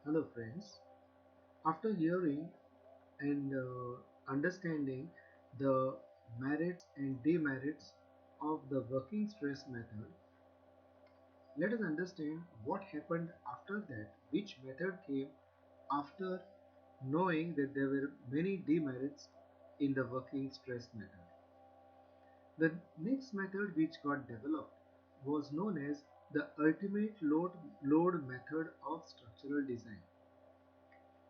Hello, friends. After hearing and understanding the merits and demerits of the working stress method, let us understand what happened after that, which method came after knowing that there were many demerits in the working stress method. The next method which got developed was known as the ultimate load method of structural design.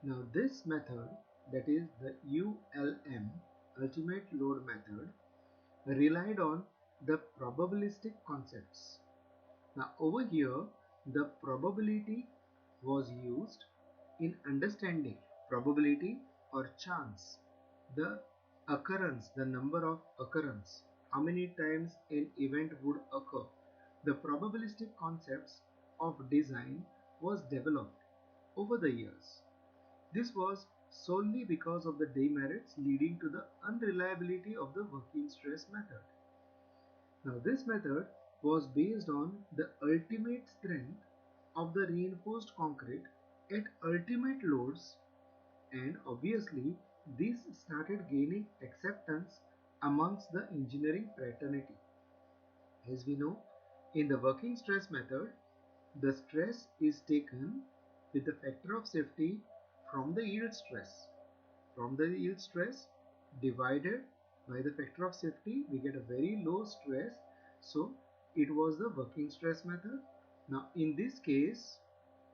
Now this method, that is the ULM, ultimate load method, relied on the probabilistic concepts. Now over here the probability was used in understanding probability or chance, the occurrence, the number of occurrence, how many times an event would occur. The probabilistic concepts of design was developed over the years. This was solely because of the demerits leading to the unreliability of the working stress method. Now this method was based on the ultimate strength of the reinforced concrete at ultimate loads, and obviously this started gaining acceptance amongst the engineering fraternity. As we know, in the working stress method, the stress is taken with the factor of safety from the yield stress. From the yield stress divided by the factor of safety, we get a very low stress. So it was the working stress method. Now in this case,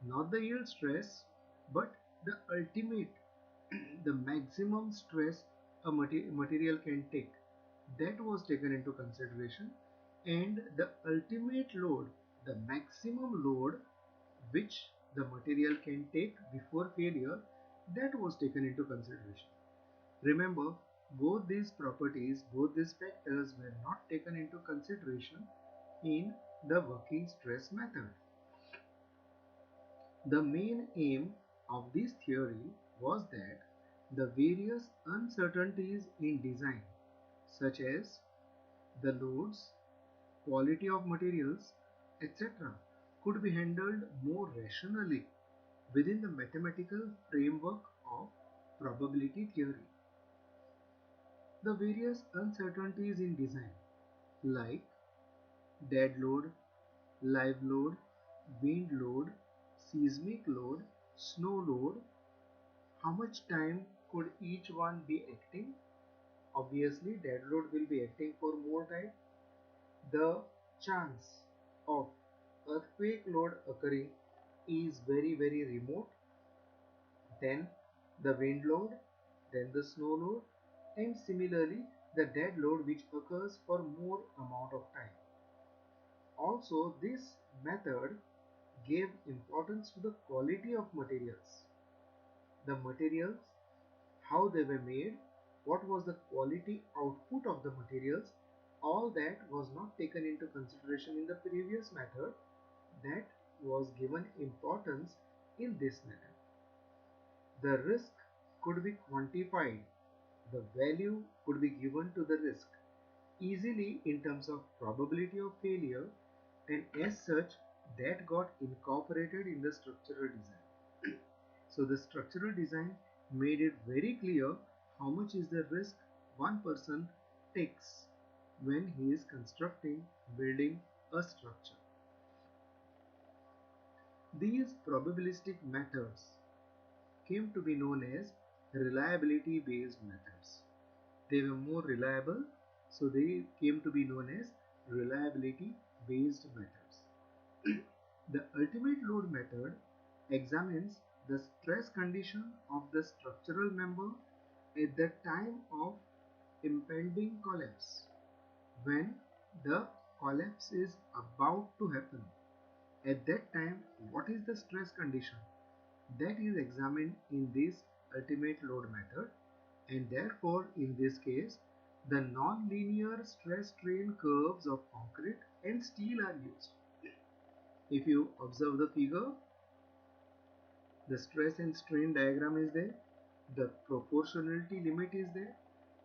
not the yield stress, but the ultimate, the maximum stress a material can take, that was taken into consideration, and the ultimate load, the maximum load which the material can take before failure, that was taken into consideration. Remember, both these properties, both these factors were not taken into consideration in the working stress method. The main aim of this theory was that the various uncertainties in design, such as the loads, quality of materials, etc., could be handled more rationally within the mathematical framework of probability theory. The various uncertainties in design, like dead load, live load, wind load, seismic load, snow load, how much time could each one be acting? Obviously, dead load will be acting for more time. The chance of earthquake load occurring is very remote. Then the wind load, then the snow load, and similarly the dead load which occurs for more amount of time. Also, this method gave importance to the quality of materials. The materials, how they were made, what was the quality output of the materials, all that was not taken into consideration in the previous method, that was given importance in this method. The risk could be quantified, the value could be given to the risk easily in terms of probability of failure, and as such that got incorporated in the structural design. So the structural design made it very clear how much is the risk one person takes when he is constructing, building a structure. These probabilistic methods came to be known as reliability based methods. They were more reliable, so they came to be known as reliability based methods. The ultimate load method examines the stress condition of the structural member at the time of impending collapse, when the collapse is about to happen. At that time, what is the stress condition? That is examined in this ultimate load method, and therefore in this case the non-linear stress strain curves of concrete and steel are used. If you observe the figure, the stress and strain diagram is there, the proportionality limit is there.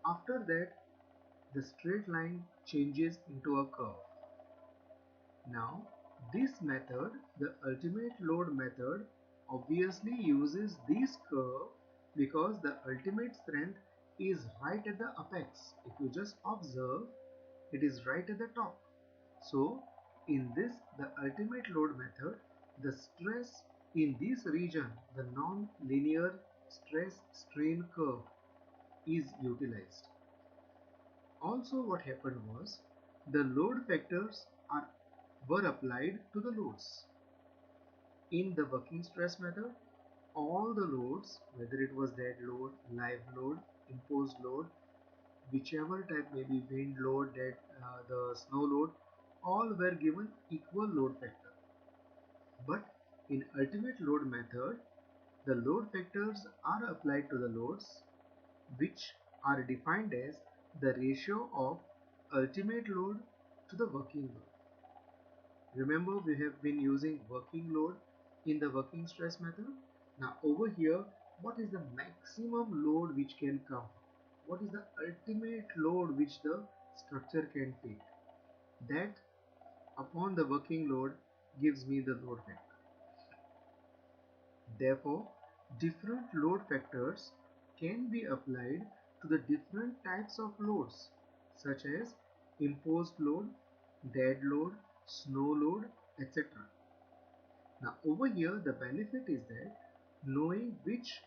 After that, the straight line changes into a curve. Now this method, the ultimate load method, obviously uses this curve because the ultimate strength is right at the apex. If you just observe, it is right at the top. So in this, the ultimate load method, the stress in this region, the non-linear stress strain curve is utilized. Also what happened was the load factors were applied to the loads. In the working stress method, all the loads, whether it was dead load, live load, imposed load, whichever type, maybe wind load, the snow load, all were given equal load factor. But in ultimate load method, the load factors are applied to the loads which are defined as the ratio of ultimate load to the working load. Remember, we have been using working load in the working stress method. Now over here, what is the maximum load which can come? What is the ultimate load which the structure can take? That upon the working load gives me the load factor. Therefore, different load factors can be applied to the different types of loads such as imposed load, dead load, snow load, etc. Now over here the benefit is that knowing which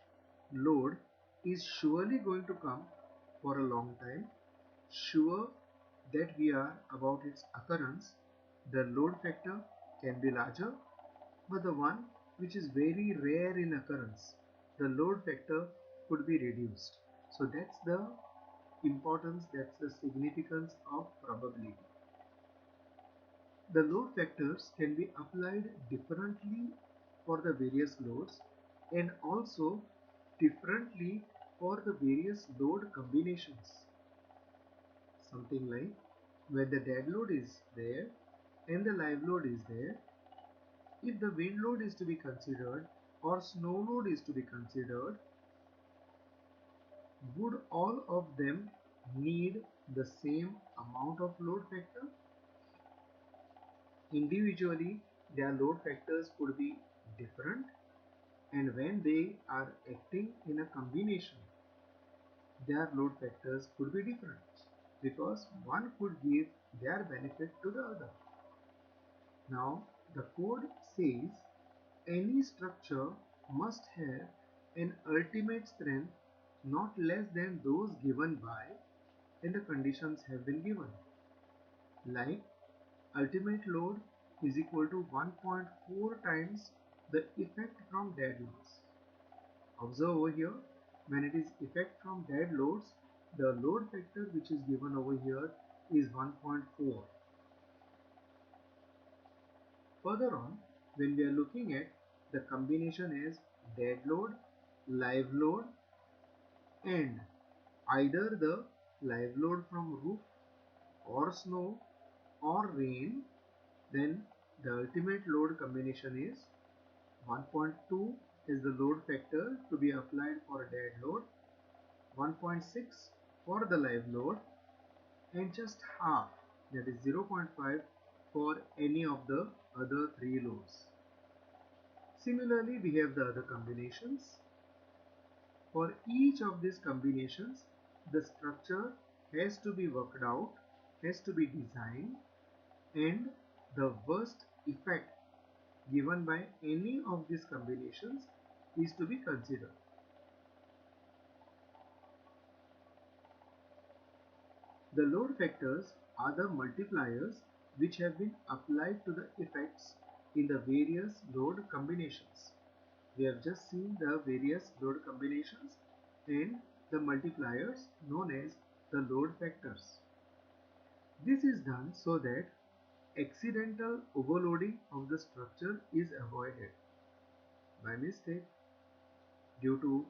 load is surely going to come for a long time, sure that we are about its occurrence, the load factor can be larger, but the one which is very rare in occurrence, the load factor could be reduced. So that's the importance, that's the significance of probability. The load factors can be applied differently for the various loads and also differently for the various load combinations. Something like when the dead load is there and the live load is there, if the wind load is to be considered or snow load is to be considered, would all of them need the same amount of load factor? Individually, their load factors could be different, and when they are acting in a combination, their load factors could be different because one could give their benefit to the other. Now, the code says any structure must have an ultimate strength not less than those given by and the conditions have been given. Like ultimate load is equal to 1.4 times the effect from dead loads. Observe over here, when it is effect from dead loads, the load factor which is given over here is 1.4. Further on, when we are looking at the combination as dead load, live load, and either the live load from roof or snow or rain, then the ultimate load combination is 1.2 is the load factor to be applied for a dead load, 1.6 for the live load, and just half, that is 0.5 for any of the other three loads. Similarly, we have the other combinations. For each of these combinations, the structure has to be worked out, has to be designed, and the worst effect given by any of these combinations is to be considered. The load factors are the multipliers which have been applied to the effects in the various load combinations. We have just seen the various load combinations and the multipliers known as the load factors. This is done so that accidental overloading of the structure is avoided. By mistake, due to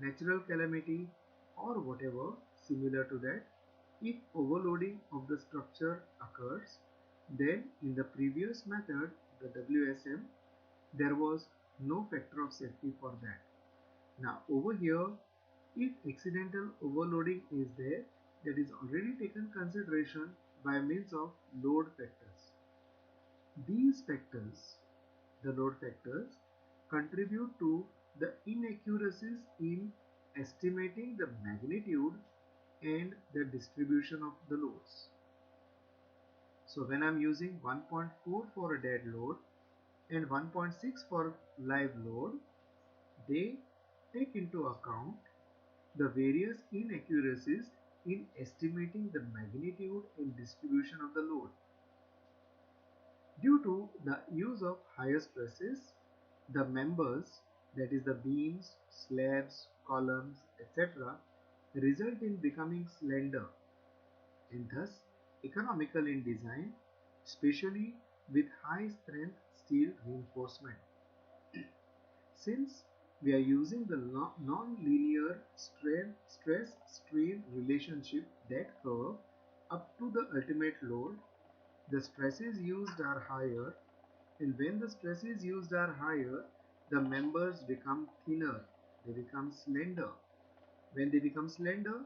natural calamity or whatever similar to that, if overloading of the structure occurs, then in the previous method, the WSM, there was no factor of safety for that. Now over here, if accidental overloading is there, that is already taken consideration by means of load factors. These factors, the load factors, contribute to the inaccuracies in estimating the magnitude and the distribution of the loads. So when I'm using 1.4 for a dead load and 1.6 for live load, they take into account the various inaccuracies in estimating the magnitude and distribution of the load. Due to the use of higher stresses, the members, that is the beams, slabs, columns, etc., result in becoming slender and thus economical in design, especially with high strength steel reinforcement. Since we are using the non-linear stress-strain relationship, that curve up to the ultimate load, the stresses used are higher, and when the stresses used are higher, the members become thinner, they become slender. When they become slender,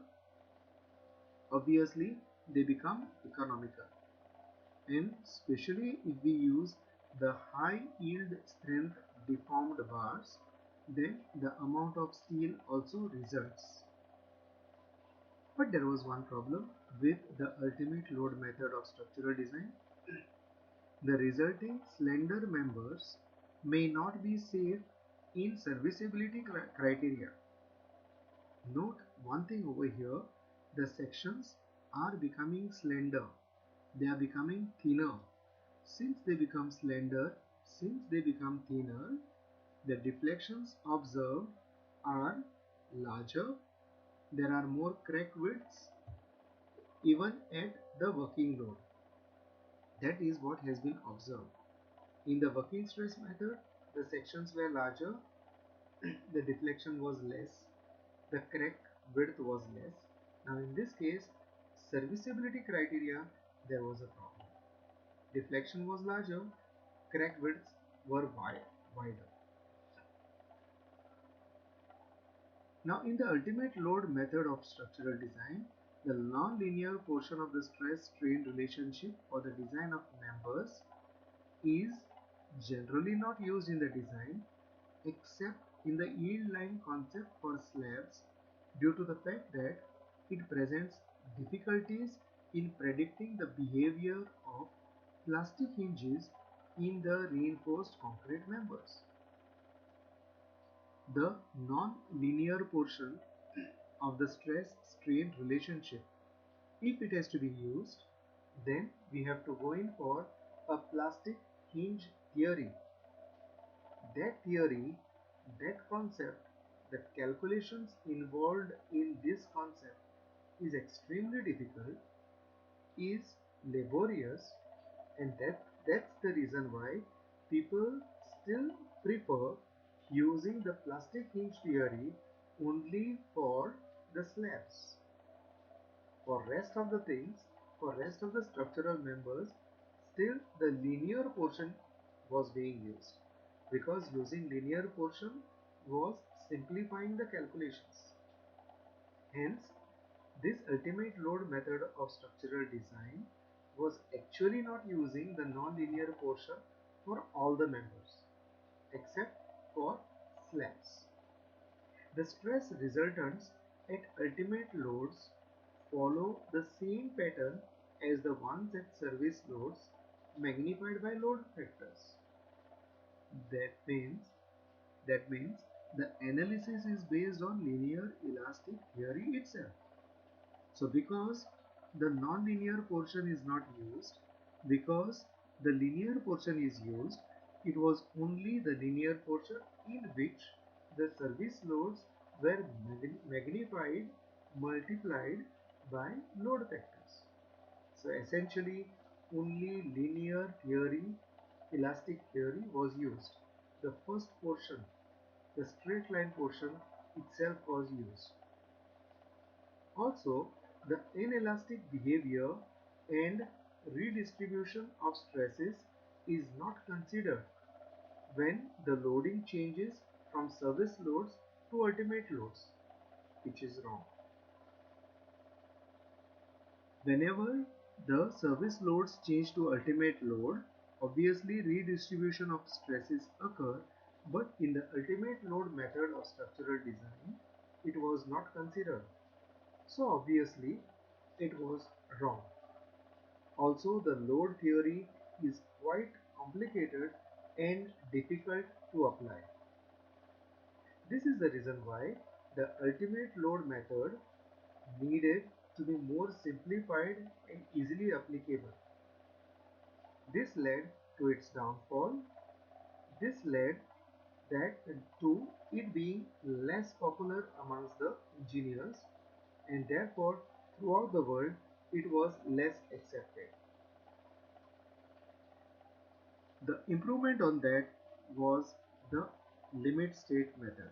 obviously they become economical. And especially if we use the high yield strength deformed bars, then the amount of steel also results. But there was one problem with the ultimate load method of structural design. The resulting slender members may not be safe in serviceability criteria. Note one thing over here, the sections are becoming slender, they are becoming thinner. Since they become slender, since they become thinner, the deflections observed are larger, there are more crack widths even at the working load. That is what has been observed. In the working stress method, the sections were larger, the deflection was less, the crack width was less. Now in this case, serviceability criteria, there was a problem. Deflection was larger, crack widths were wider. Now in the ultimate load method of structural design, the non-linear portion of the stress-strain relationship for the design of members is generally not used in the design except in the yield line concept for slabs due to the fact that it presents difficulties in predicting the behavior of plastic hinges in the reinforced concrete members. The non-linear portion of the stress-strain relationship, if it has to be used, then we have to go in for a plastic hinge theory. That theory, that concept, the calculations involved in this concept is extremely difficult, is laborious, and that's the reason why people still prefer using the plastic hinge theory only for the slabs. For rest of the things, for rest of the structural members, still the linear portion was being used because using linear portion was simplifying the calculations. Hence, this ultimate load method of structural design was actually not using the non-linear portion for all the members except for slabs. The stress resultants at ultimate loads follow the same pattern as the ones at service loads magnified by load factors. That means that means the analysis is based on linear elastic theory itself. So because the non-linear portion is not used, because the linear portion is used, it was only the linear portion in which the service loads were magnified, multiplied by load factors. So essentially only linear theory, elastic theory was used. The first portion, the straight line portion itself was used. Also, the inelastic behavior and redistribution of stresses is not considered when the loading changes from service loads to ultimate loads, which is wrong. Whenever the service loads change to ultimate load, obviously redistribution of stresses occur But in the ultimate load method of structural design, it was not considered. So obviously, it was wrong. Also, the load theory is quite complicated and difficult to apply. This is the reason why the ultimate load method needed to be more simplified and easily applicable. This led to its downfall. This led that to it being less popular amongst the engineers, and therefore throughout the world it was less accepted. The improvement on that was the limit state method.